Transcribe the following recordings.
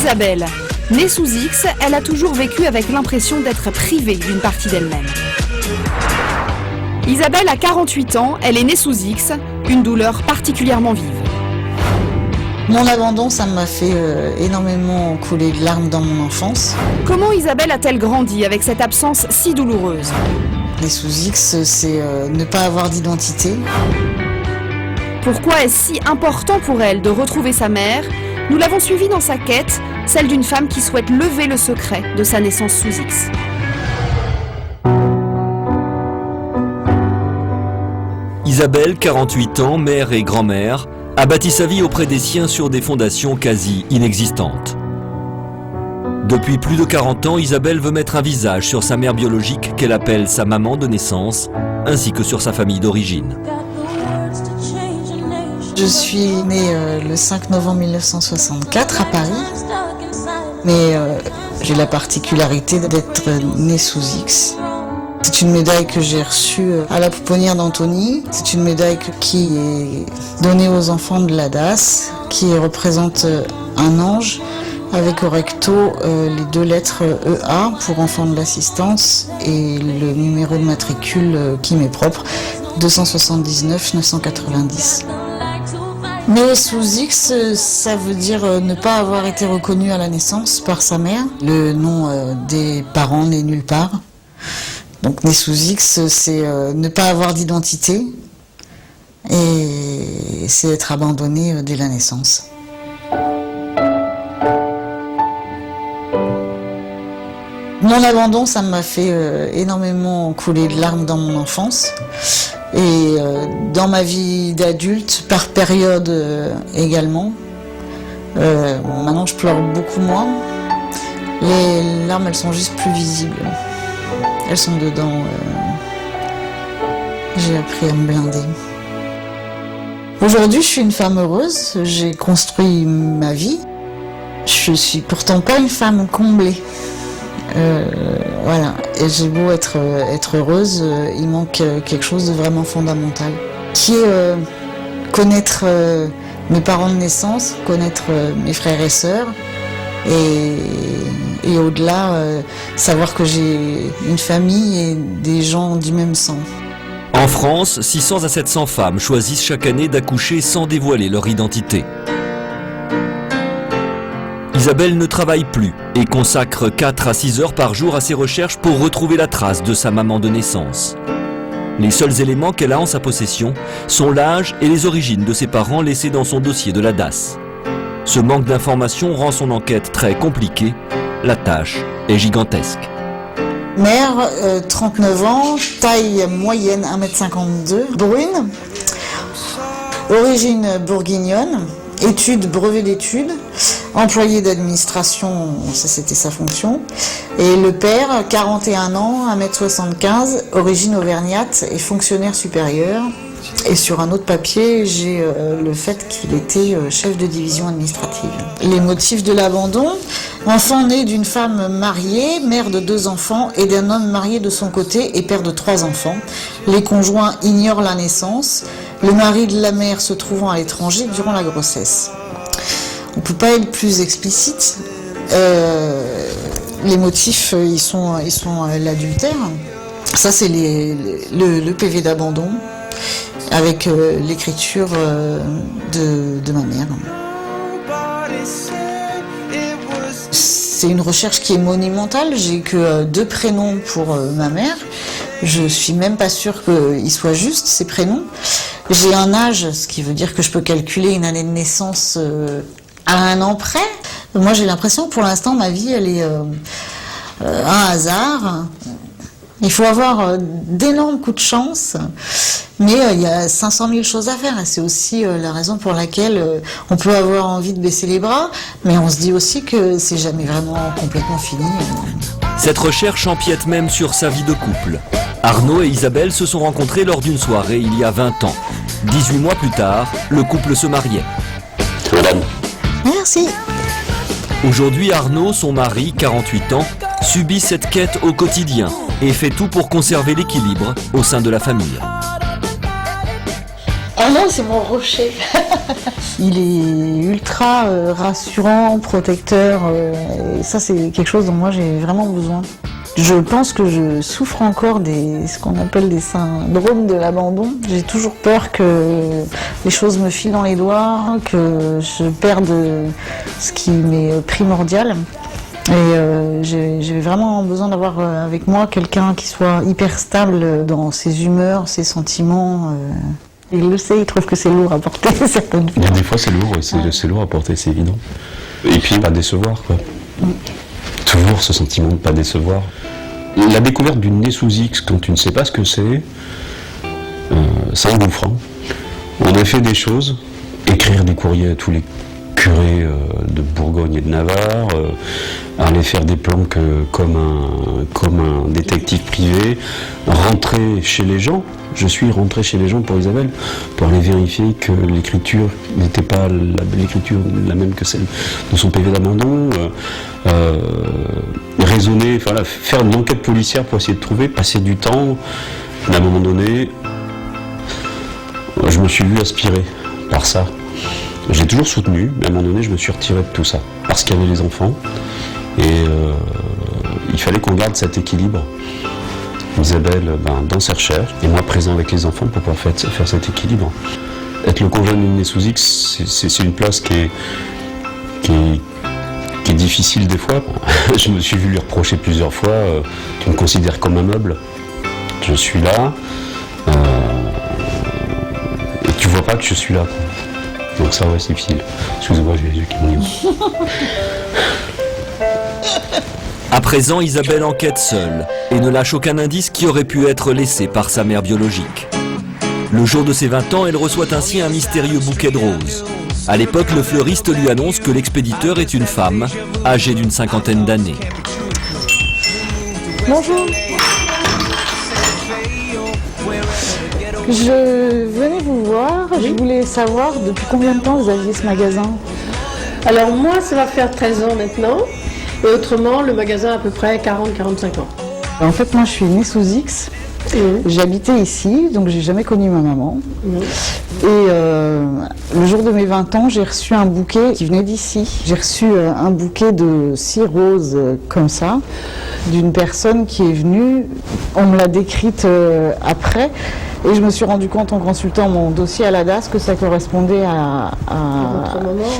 Isabelle. Née sous X, elle a toujours vécu avec l'impression d'être privée d'une partie d'elle-même. Isabelle a 48 ans, elle est née sous X, une douleur particulièrement vive. Mon abandon, ça m'a fait énormément couler de larmes dans mon enfance. Comment Isabelle a-t-elle grandi avec cette absence si douloureuse? Les sous X, c'est ne pas avoir d'identité. Pourquoi est-ce si important pour elle de retrouver sa mère? Nous l'avons suivie dans sa quête, celle d'une femme qui souhaite lever le secret de sa naissance sous X. Isabelle, 48 ans, mère et grand-mère, a bâti sa vie auprès des siens sur des fondations quasi inexistantes. Depuis plus de 40 ans, Isabelle veut mettre un visage sur sa mère biologique qu'elle appelle sa maman de naissance, ainsi que sur sa famille d'origine. Je suis née le 5 novembre 1964 à Paris, mais j'ai la particularité d'être née sous X. C'est une médaille que j'ai reçue à la pouponnière d'Antony. C'est une médaille qui est donnée aux enfants de la DAS, qui représente un ange avec au recto les 2 lettres EA pour enfants de l'assistance et le numéro de matricule qui m'est propre, 279 990. Mais sous X, ça veut dire ne pas avoir été reconnu à la naissance par sa mère. Le nom des parents n'est nulle part. Donc né sous X, c'est ne pas avoir d'identité et c'est être abandonné dès la naissance. Mon abandon, ça m'a fait énormément couler de larmes dans mon enfance et dans ma vie d'adulte, par période également. Maintenant, je pleure beaucoup moins. Les larmes, elles sont juste plus visibles. Elles sont dedans. J'ai appris à me blinder. Aujourd'hui, je suis une femme heureuse. J'ai construit ma vie. Je suis pourtant pas une femme comblée. Voilà. Et j'ai beau être heureuse, il manque quelque chose de vraiment fondamental, qui est connaître mes parents de naissance, connaître mes frères et sœurs, et au-delà, savoir que j'ai une famille et des gens du même sang. En France, 600 à 700 femmes choisissent chaque année d'accoucher sans dévoiler leur identité. Isabelle ne travaille plus et consacre 4 à 6 heures par jour à ses recherches pour retrouver la trace de sa maman de naissance. Les seuls éléments qu'elle a en sa possession sont l'âge et les origines de ses parents laissés dans son dossier de la DAS. Ce manque d'informations rend son enquête très compliquée. La tâche est gigantesque. Mère, 39 ans, taille moyenne 1m52, brune, origine bourguignonne, études, brevet d'études, employé d'administration, ça c'était sa fonction, et le père, 41 ans, 1m75, origine auvergnate et fonctionnaire supérieur. Et sur un autre papier, j'ai le fait qu'il était chef de division administrative. Les motifs de l'abandon: enfant né d'une femme mariée, mère de 2 enfants, et d'un homme marié de son côté et père de 3 enfants. Les conjoints ignorent la naissance, le mari de la mère se trouvant à l'étranger durant la grossesse. On ne peut pas être plus explicite. Les motifs, ils sont l'adultère. Ça, c'est le PV d'abandon, avec l'écriture de ma mère. C'est une recherche qui est monumentale. J'ai que 2 prénoms pour ma mère. Je suis même pas sûre qu'ils soient justes, ces prénoms. J'ai un âge, ce qui veut dire que je peux calculer une année de naissance à un an près. Moi, j'ai l'impression que pour l'instant, ma vie, elle est un hasard. Il faut avoir d'énormes coups de chance, mais il y a 500 000 choses à faire. Et c'est aussi la raison pour laquelle on peut avoir envie de baisser les bras, mais on se dit aussi que c'est jamais vraiment complètement fini. Cette recherche empiète même sur sa vie de couple. Arnaud et Isabelle se sont rencontrés lors d'une soirée il y a 20 ans. 18 mois plus tard, le couple se mariait. Merci. Aujourd'hui, Arnaud, son mari, 48 ans, subit cette quête au quotidien et fait tout pour conserver l'équilibre au sein de la famille. Ah non, c'est mon rocher. Il est ultra rassurant, protecteur. Et ça, c'est quelque chose dont moi j'ai vraiment besoin. Je pense que je souffre encore ce qu'on appelle des syndromes de l'abandon. J'ai toujours peur que les choses me filent dans les doigts, que je perde ce qui m'est primordial. Et j'ai vraiment besoin d'avoir avec moi quelqu'un qui soit hyper stable dans ses humeurs, ses sentiments. Il le sait, il trouve que c'est lourd à porter certaines fois. Des fois c'est lourd, c'est lourd à porter, c'est évident. Et puis pas décevoir, quoi. Toujours ce sentiment de pas décevoir. La découverte d'une nez sous X quand tu ne sais pas ce que c'est engouffrant. On a fait des choses, écrire des courriers à tous les curés de Bourgogne et de Navarre, aller faire des planques comme un détective privé, rentrer chez les gens. Je suis rentré chez les gens pour Isabelle, pour aller vérifier que l'écriture n'était pas l'écriture la même que celle de son PV d'abandon, raisonner, voilà, faire une enquête policière pour essayer de trouver, passer du temps. À un moment donné, je me suis vu aspirer par ça. J'ai toujours soutenu, mais à un moment donné, je me suis retiré de tout ça, parce qu'il y avait les enfants, et il fallait qu'on garde cet équilibre. Isabelle dans ses recherches, et moi présent avec les enfants pour pouvoir faire cet équilibre. Être le conjoint d'une nez sous X, c'est une place qui est difficile des fois. Je me suis vu lui reprocher plusieurs fois, tu me considères comme un meuble, je suis là, et tu vois pas que je suis là. Donc ça, ouais, c'est difficile. Excusez-moi, j'ai les yeux qui m'ont. À présent, Isabelle enquête seule et ne lâche aucun indice qui aurait pu être laissé par sa mère biologique. Le jour de ses 20 ans, elle reçoit ainsi un mystérieux bouquet de roses. À l'époque, le fleuriste lui annonce que l'expéditeur est une femme, âgée d'une 50aine d'années. Bonjour. Je venais vous voir, je voulais savoir depuis combien de temps vous aviez ce magasin. Alors moi, ça va faire 13 ans maintenant. Et autrement, le magasin a à peu près 40-45 ans. En fait, moi, je suis née sous X. J'habitais ici, donc j'ai jamais connu ma maman. Et le jour de mes 20 ans, j'ai reçu un bouquet qui venait d'ici. J'ai reçu un bouquet de 6 roses comme ça, d'une personne qui est venue. On me l'a décrite après. Et je me suis rendu compte en consultant mon dossier à la DAS que ça correspondait à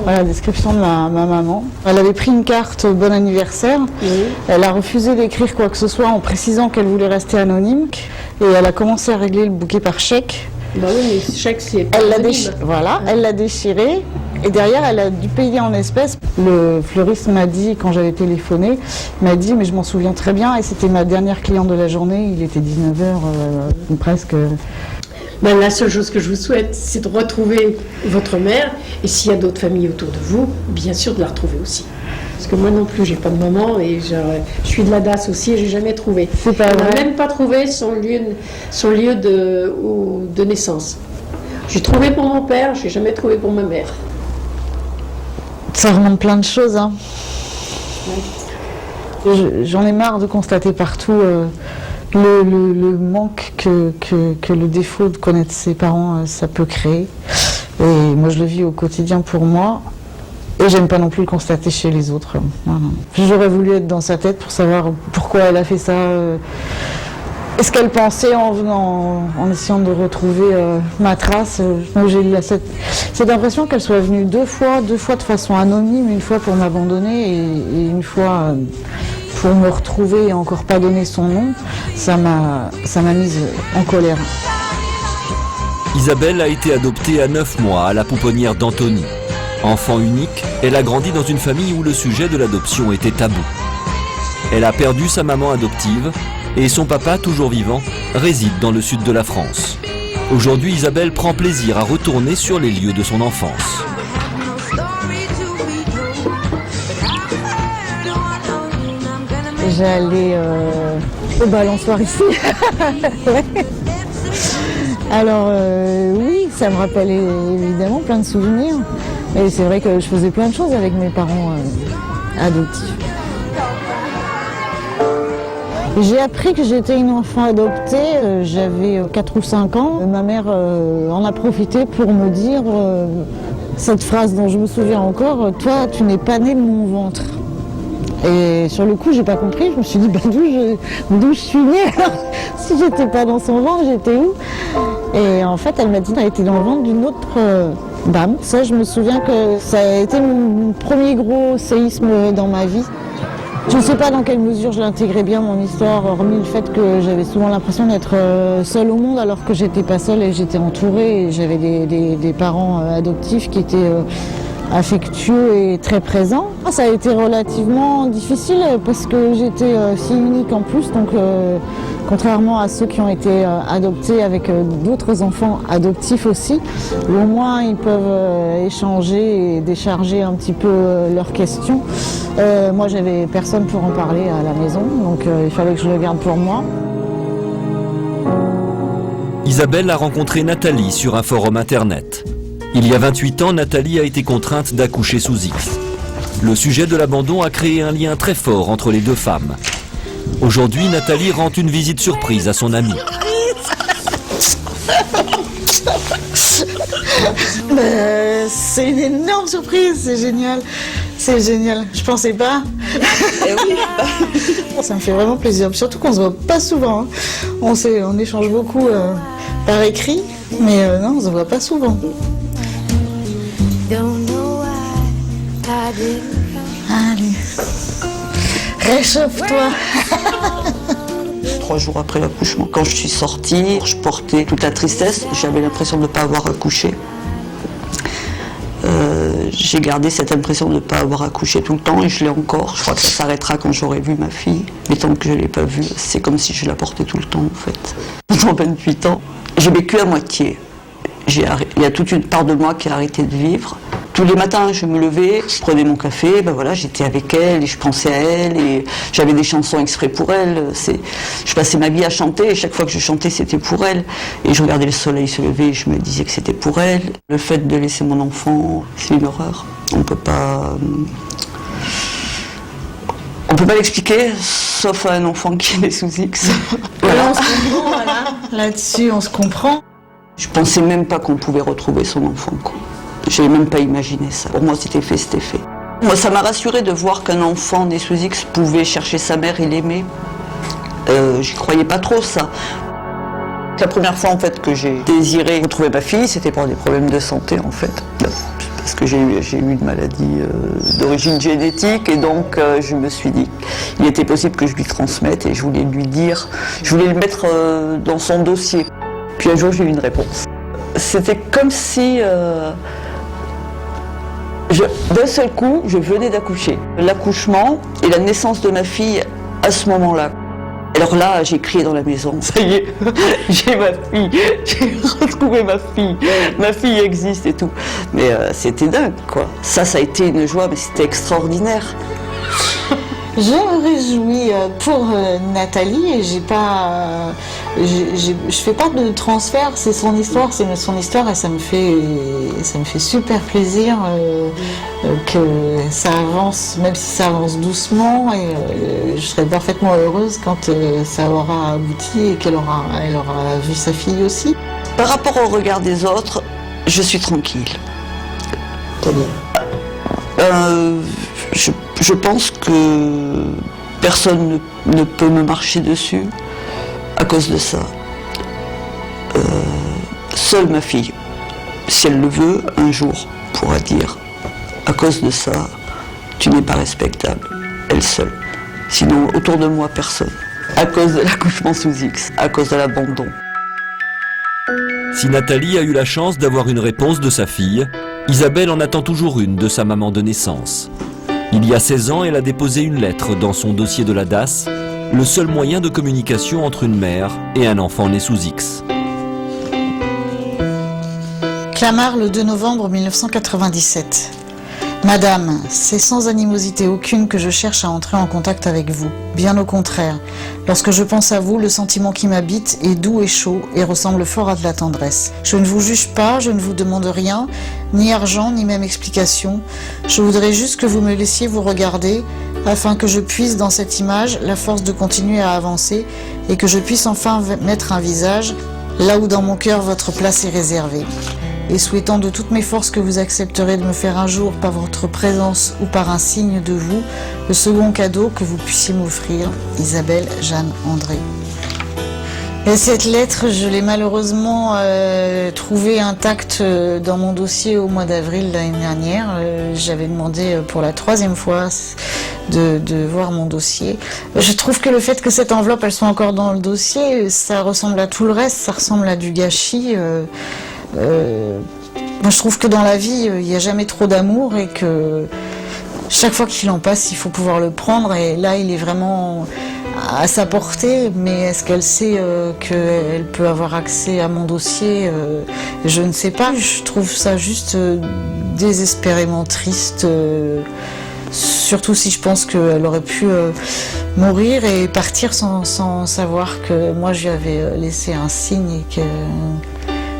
la description de ma maman. Elle avait pris une carte bon anniversaire. Elle a refusé d'écrire quoi que ce soit en précisant qu'elle voulait rester anonyme. Et elle a commencé à régler le bouquet par chèque. Bah oui, mais le chèque, c'est pas Voilà, elle l'a déchiré. Et derrière, elle a dû payer en espèces. Le fleuriste m'a dit, quand j'avais téléphoné, il m'a dit, mais je m'en souviens très bien, et c'était ma dernière cliente de la journée, il était 19h presque. Ben, la seule chose que je vous souhaite, c'est de retrouver votre mère, et s'il y a d'autres familles autour de vous, bien sûr de la retrouver aussi. Parce que moi non plus, j'ai pas de maman, et je suis de la DAS aussi, et j'ai jamais trouvé. C'est pas vrai. On n'a même pas trouvé son lieu de naissance. J'ai trouvé pour mon père, j'ai jamais trouvé pour ma mère. Ça remonte plein de choses, hein. J'en ai marre de constater partout le manque que le défaut de connaître ses parents, ça peut créer. Et moi, je le vis au quotidien pour moi. Et j'aime pas non plus le constater chez les autres. Non. J'aurais voulu être dans sa tête pour savoir pourquoi elle a fait ça. Est-ce qu'elle pensait en essayant de retrouver ma trace. J'ai eu cette impression qu'elle soit venue deux fois de façon anonyme, une fois pour m'abandonner et une fois pour me retrouver et encore pas donner son nom. Ça m'a mise en colère. Isabelle a été adoptée à 9 mois à la pouponnière d'Antony. Enfant unique, elle a grandi dans une famille où le sujet de l'adoption était tabou. Elle a perdu sa maman adoptive et son papa, toujours vivant, réside dans le sud de la France. Aujourd'hui, Isabelle prend plaisir à retourner sur les lieux de son enfance. J'allais au balançoire ici. Ouais. Alors oui, ça me rappelle évidemment plein de souvenirs. Et c'est vrai que je faisais plein de choses avec mes parents adoptifs. J'ai appris que j'étais une enfant adoptée, j'avais 4 ou 5 ans. Ma mère en a profité pour me dire cette phrase dont je me souviens encore, « Toi, tu n'es pas né de mon ventre ». Et sur le coup, j'ai pas compris, je me suis dit d'où je suis née alors. Si j'étais pas dans son ventre, j'étais où? Et en fait, elle m'a dit qu'elle était dans le ventre d'une autre dame. Ça, je me souviens que ça a été mon premier gros séisme dans ma vie. Je ne sais pas dans quelle mesure je l'intégrais bien mon histoire, hormis le fait que j'avais souvent l'impression d'être seule au monde alors que j'étais pas seule et j'étais entourée et j'avais des parents adoptifs qui étaient affectueux et très présents. Ça a été relativement difficile parce que j'étais fille unique en plus, donc contrairement à ceux qui ont été adoptés avec d'autres enfants adoptifs aussi, au moins ils peuvent échanger et décharger un petit peu leurs questions. Moi j'avais personne pour en parler à la maison, donc il fallait que je le garde pour moi. Isabelle a rencontré Nathalie sur un forum internet. Il y a 28 ans, Nathalie a été contrainte d'accoucher sous X. Le sujet de l'abandon a créé un lien très fort entre les deux femmes. Aujourd'hui, Nathalie rend une visite surprise à son amie. C'est une énorme surprise, c'est génial. C'est génial, je pensais pas. Ça me fait vraiment plaisir, surtout qu'on se voit pas souvent. Hein. On échange beaucoup par écrit, mais non, on se voit pas souvent. Allez, réchauffe-toi. 3 jours après l'accouchement, quand je suis sortie, je portais toute la tristesse, j'avais l'impression de ne pas avoir accouché. J'ai gardé cette impression de ne pas avoir accouché tout le temps et je l'ai encore. Je crois que ça s'arrêtera quand j'aurai vu ma fille. Mais tant que je ne l'ai pas vue, c'est comme si je la portais tout le temps en fait. Pendant 28 ans, j'ai vécu à moitié. Il y a toute une part de moi qui a arrêté de vivre. Tous les matins, je me levais, je prenais mon café, ben voilà, j'étais avec elle et je pensais à elle et j'avais des chansons exprès pour elle. Je passais ma vie à chanter et chaque fois que je chantais, c'était pour elle. Et je regardais le soleil se lever et je me disais que c'était pour elle. Le fait de laisser mon enfant, c'est une horreur. On peut pas l'expliquer, sauf à un enfant qui est né sous X. Voilà, on se comprend, voilà. Là-dessus, on se comprend. Je pensais même pas qu'on pouvait retrouver son enfant, quoi. Je n'avais même pas imaginé ça. Pour moi, c'était fait, c'était fait. Moi, ça m'a rassurée de voir qu'un enfant né sous X pouvait chercher sa mère et l'aimer. J'y croyais pas trop, ça. La première fois, en fait, que j'ai désiré retrouver ma fille, c'était pour des problèmes de santé, en fait. Parce que j'ai eu une maladie d'origine génétique et donc je me suis dit qu'il était possible que je lui transmette et je voulais lui dire, je voulais le mettre dans son dossier. Puis un jour, j'ai eu une réponse. C'était comme si, d'un seul coup, je venais d'accoucher. L'accouchement et la naissance de ma fille à ce moment-là. Alors là, j'ai crié dans la maison, ça y est, j'ai ma fille, j'ai retrouvé ma fille existe et tout. Mais c'était dingue, quoi. Ça a été une joie, mais c'était extraordinaire. Je me réjouis pour Nathalie et je fais pas de transfert, c'est son histoire et ça me fait super plaisir que ça avance, même si ça avance doucement et je serai parfaitement heureuse quand ça aura abouti et qu'elle aura vu sa fille aussi. Par rapport au regard des autres, je suis tranquille. Je pense que personne ne peut me marcher dessus à cause de ça. Seule ma fille, si elle le veut, un jour pourra dire à cause de ça, tu n'es pas respectable, elle seule. Sinon, autour de moi, personne. À cause de l'accouchement sous X, à cause de l'abandon. Si Nathalie a eu la chance d'avoir une réponse de sa fille, Isabelle en attend toujours une de sa maman de naissance. Il y a 16 ans, elle a déposé une lettre dans son dossier de la DAS, le seul moyen de communication entre une mère et un enfant né sous X. Clamart, le 2 novembre 1997. Madame, c'est sans animosité aucune que je cherche à entrer en contact avec vous. Bien au contraire. Lorsque je pense à vous, le sentiment qui m'habite est doux et chaud et ressemble fort à de la tendresse. Je ne vous juge pas, je ne vous demande rien, ni argent, ni même explication. Je voudrais juste que vous me laissiez vous regarder, afin que je puisse, dans cette image, la force de continuer à avancer et que je puisse enfin mettre un visage là où dans mon cœur votre place est réservée. Et souhaitant de toutes mes forces que vous accepterez de me faire un jour par votre présence ou par un signe de vous, le second cadeau que vous puissiez m'offrir, Isabelle Jeanne André. Et cette lettre, je l'ai malheureusement trouvée intacte dans mon dossier au mois d'avril l'année dernière. J'avais demandé pour la 3e fois de voir mon dossier. Je trouve que le fait que cette enveloppe elle soit encore dans le dossier, ça ressemble à tout le reste, ça ressemble à du gâchis. Moi, je trouve que dans la vie, il n'y a jamais trop d'amour et que chaque fois qu'il en passe, il faut pouvoir le prendre. Et là, il est vraiment à sa portée, mais est-ce qu'elle sait qu'elle peut avoir accès à mon dossier? Je ne sais pas. Je trouve ça juste désespérément triste. Surtout si je pense qu'elle aurait pu mourir et partir sans savoir que moi, je lui avais laissé un signe et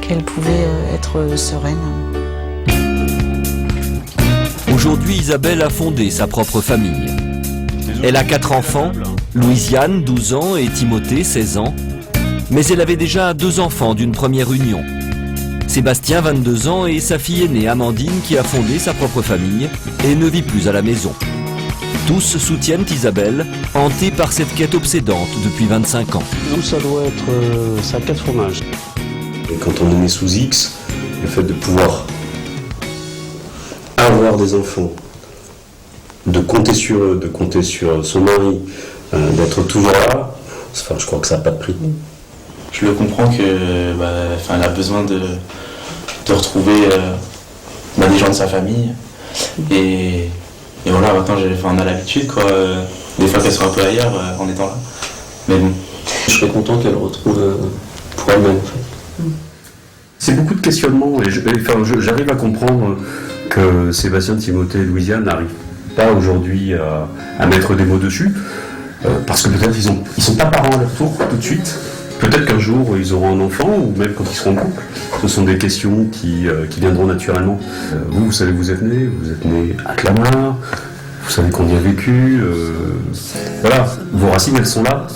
qu'elle pouvait être sereine. Aujourd'hui, Isabelle a fondé sa propre famille. Elle a 4 enfants, Louisiane, 12 ans, et Timothée, 16 ans. Mais elle avait déjà 2 enfants d'une première union. Sébastien, 22 ans, et sa fille aînée, Amandine, qui a fondé sa propre famille et ne vit plus à la maison. Tous soutiennent Isabelle, hantée par cette quête obsédante depuis 25 ans. Nous, ça doit être ça 4 fromages. Et quand on est né sous X, le fait de pouvoir avoir des enfants, de compter sur eux, de compter sur son mari, d'être toujours là, enfin, je crois que ça n'a pas de prix. Je le comprends que, elle a besoin de retrouver des gens de sa famille. Et voilà, maintenant on a l'habitude, quoi. Des fois qu'elle soit un peu ailleurs en étant là. Mais bon. Je serais content qu'elle retrouve pour elle-même, en fait. C'est beaucoup de questionnements et j'arrive à comprendre que Sébastien, Timothée et Louisiane n'arrivent pas aujourd'hui à mettre des mots dessus, parce que peut-être ils sont pas parents à leur tour tout de suite. Peut-être qu'un jour ils auront un enfant, ou même quand ils seront en couple. Ce sont des questions qui viendront naturellement. Vous savez, vous êtes né à Clamart, vous savez qu'on y a vécu. Voilà, vos racines elles sont là.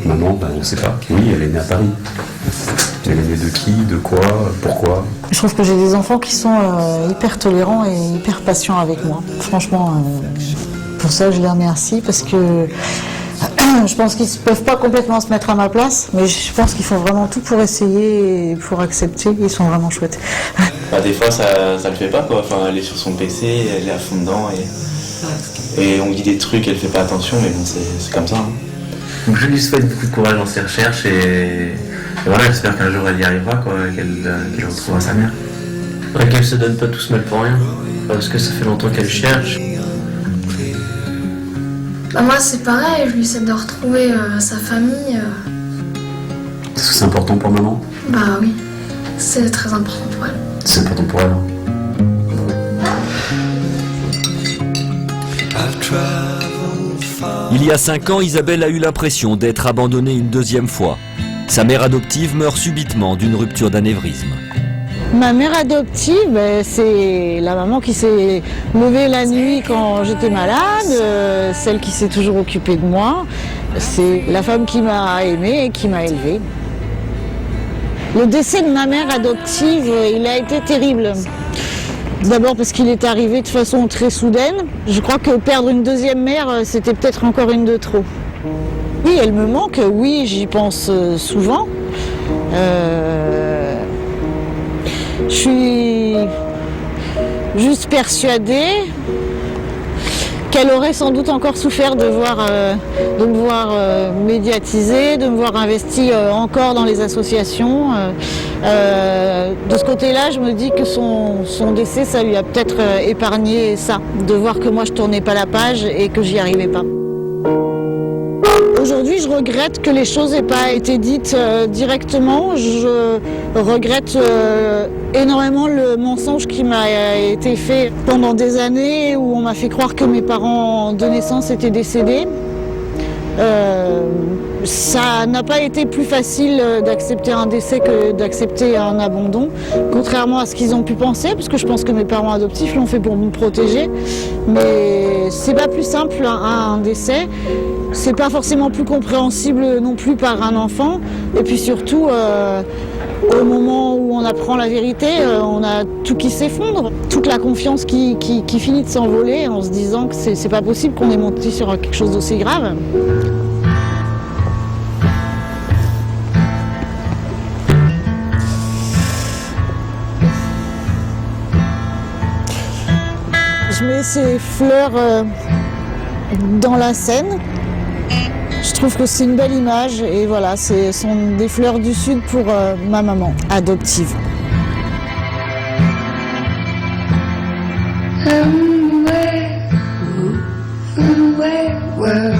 Maman, on ne sait pas. Oui, elle est née à Paris. Elle est née de qui, de quoi, pourquoi? Je trouve que j'ai des enfants qui sont hyper tolérants et hyper patients avec moi. Franchement, pour ça, je les remercie parce que je pense qu'ils ne peuvent pas complètement se mettre à ma place, mais je pense qu'ils font vraiment tout pour essayer et pour accepter. Ils sont vraiment chouettes. Des fois, ça le fait pas, quoi. Enfin, elle est sur son PC, elle est à fond dedans et on dit des trucs, elle fait pas attention, mais bon, c'est comme ça. Hein. Donc je lui souhaite beaucoup de courage dans ses recherches et voilà, j'espère qu'un jour elle y arrivera, quoi, qu'elle retrouvera sa mère. Qu'elle se donne pas tout se mal pour rien, parce que ça fait longtemps qu'elle cherche. Moi c'est pareil, je lui souhaite de retrouver sa famille. Est-ce que c'est important pour maman? Bah oui, c'est très important pour elle. C'est important pour elle. Il y a 5 ans, Isabelle a eu l'impression d'être abandonnée une 2e fois. Sa mère adoptive meurt subitement d'une rupture d'anévrisme. Ma mère adoptive, c'est la maman qui s'est levée la nuit quand j'étais malade, celle qui s'est toujours occupée de moi. C'est la femme qui m'a aimée et qui m'a élevée. Le décès de ma mère adoptive, il a été terrible. D'abord parce qu'il est arrivé de façon très soudaine. Je crois que perdre une 2e mère, c'était peut-être encore une de trop. Oui, elle me manque, oui, j'y pense souvent. Je suis juste persuadée qu'elle aurait sans doute encore souffert de me voir médiatisée, de me voir investie encore dans les associations. De ce côté-là, je me dis que son décès, ça lui a peut-être épargné ça, de voir que moi je tournais pas la page et que j'y arrivais pas. Aujourd'hui, je regrette que les choses n'aient pas été dites directement. Je regrette énormément le mensonge qui m'a été fait pendant des années où on m'a fait croire que mes parents de naissance étaient décédés. Ça n'a pas été plus facile d'accepter un décès que d'accepter un abandon, contrairement à ce qu'ils ont pu penser, parce que je pense que mes parents adoptifs l'ont fait pour me protéger. Mais c'est pas plus simple un décès, c'est pas forcément plus compréhensible non plus par un enfant. Et puis surtout, au moment où on apprend la vérité, on a tout qui s'effondre, toute la confiance qui finit de s'envoler en se disant que c'est pas possible qu'on ait monté sur quelque chose d'aussi grave. Je mets ces fleurs dans la Seine. Je trouve que c'est une belle image et voilà, ce sont des fleurs du Sud pour ma maman adoptive. Where